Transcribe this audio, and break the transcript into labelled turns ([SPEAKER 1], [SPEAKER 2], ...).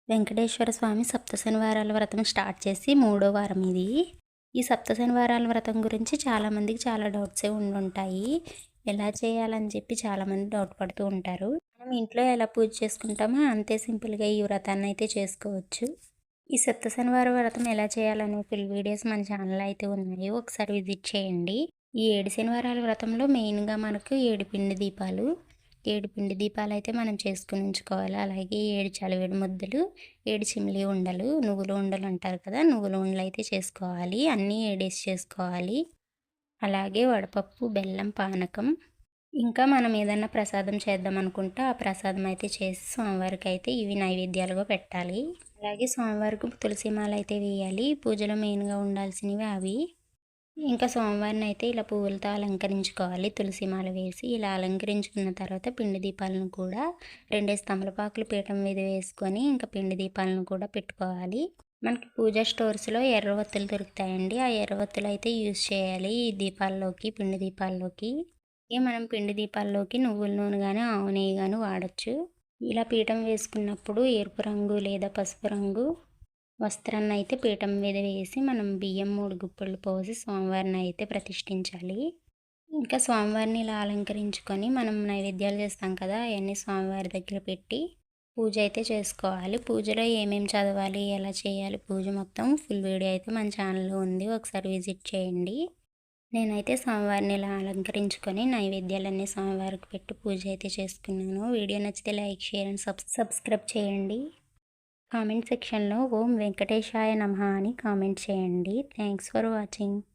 [SPEAKER 1] వెంకటేశ్వర స్వామి సప్త శనివారాల వ్రతం స్టార్ట్ చేసి మూడో వారం ఇది. ఈ సప్త శనివారాల వ్రతం గురించి చాలామందికి చాలా డౌట్సే ఉండుంటాయి. ఎలా చేయాలని చెప్పి చాలామంది డౌట్ పడుతూ ఉంటారు. మనం ఇంట్లో ఎలా పూజ చేసుకుంటామో అంతే సింపుల్గా ఈ వ్రతాన్ని అయితే చేసుకోవచ్చు. ఈ సప్త శనివార వ్రతం ఎలా చేయాలనే ఫుల్ వీడియోస్ మన ఛానల్లో అయితే ఉన్నాయి, ఒకసారి విజిట్ చేయండి. ఈ 7 శనివారాల వ్రతంలో మెయిన్గా మనకు 7 పిండి దీపాలు, 7 పిండి దీపాలైతే మనం చేసుకుని ఉంచుకోవాలి. అలాగే 7 చలివిడి ముద్దలు, 7 చిమిలి ఉండలు, నువ్వుల ఉండలు అంటారు కదా, నువ్వుల ఉండలు అయితే చేసుకోవాలి. అన్నీ 7 చేసుకోవాలి. అలాగే వడపప్పు, బెల్లం, పానకం. ఇంకా మనం ఏదన్నా ప్రసాదం చేద్దాం అనుకుంటే ఆ ప్రసాదం అయితే చేసి స్వామివారికి అయితే ఇవి నైవేద్యాలుగా పెట్టాలి. అలాగే స్వామివారికి తులసి మాల అయితే వేయాలి. పూజలో మెయిన్గా ఉండాల్సినవి అవి. ఇంకా స్వామివారిని అయితే ఇలా పువ్వులతో అలంకరించుకోవాలి. తులసి మాల వేసి ఇలా అలంకరించుకున్న తర్వాత పిండి దీపాలను కూడా 2 తమలపాకులు పీఠం మీద వేసుకొని ఇంకా పిండి దీపాలను కూడా పెట్టుకోవాలి. మనకి పూజా స్టోర్స్లో ఎర్రవత్తులు దొరుకుతాయండి. ఆ ఎర్రవత్తులు అయితే యూజ్ చేయాలి ఈ దీపాల్లోకి, పిండి దీపాల్లోకి. మనం పిండి దీపాల్లోకి నువ్వుల నూనె కానీ ఆవు నెయ్యి కానీ వాడచ్చు. ఇలా పీఠం వేసుకున్నప్పుడు ఎరుపు రంగు లేదా పసుపు రంగు వస్త్రాన్ని అయితే పీఠం మీద వేసి మనం బియ్యం 3 గుప్పెళ్ళు పోసి స్వామివారిని అయితే ప్రతిష్ఠించాలి. ఇంకా స్వామివారిని ఇలా అలంకరించుకొని మనం నైవేద్యాలు చేస్తాం కదా, అవన్నీ స్వామివారి దగ్గర పెట్టి పూజ అయితే చేసుకోవాలి. పూజలో ఏమేమి చదవాలి, ఎలా చేయాలి పూజ మొత్తం ఫుల్ వీడియో అయితే మన ఛానల్లో ఉంది, ఒకసారి విజిట్ చేయండి. నేనైతే స్వామివారిని ఇలా అలంకరించుకొని నైవేద్యాలన్నీ స్వామివారికి పెట్టి పూజ అయితే చేసుకున్నాను. వీడియో నచ్చితే లైక్, షేర్ అండ్ సబ్స్క్రైబ్ చేయండి. కామెంట్ సెక్షన్లో ఓం వెంకటేశాయ నమః అని కామెంట్ చేయండి. Thanks for watching.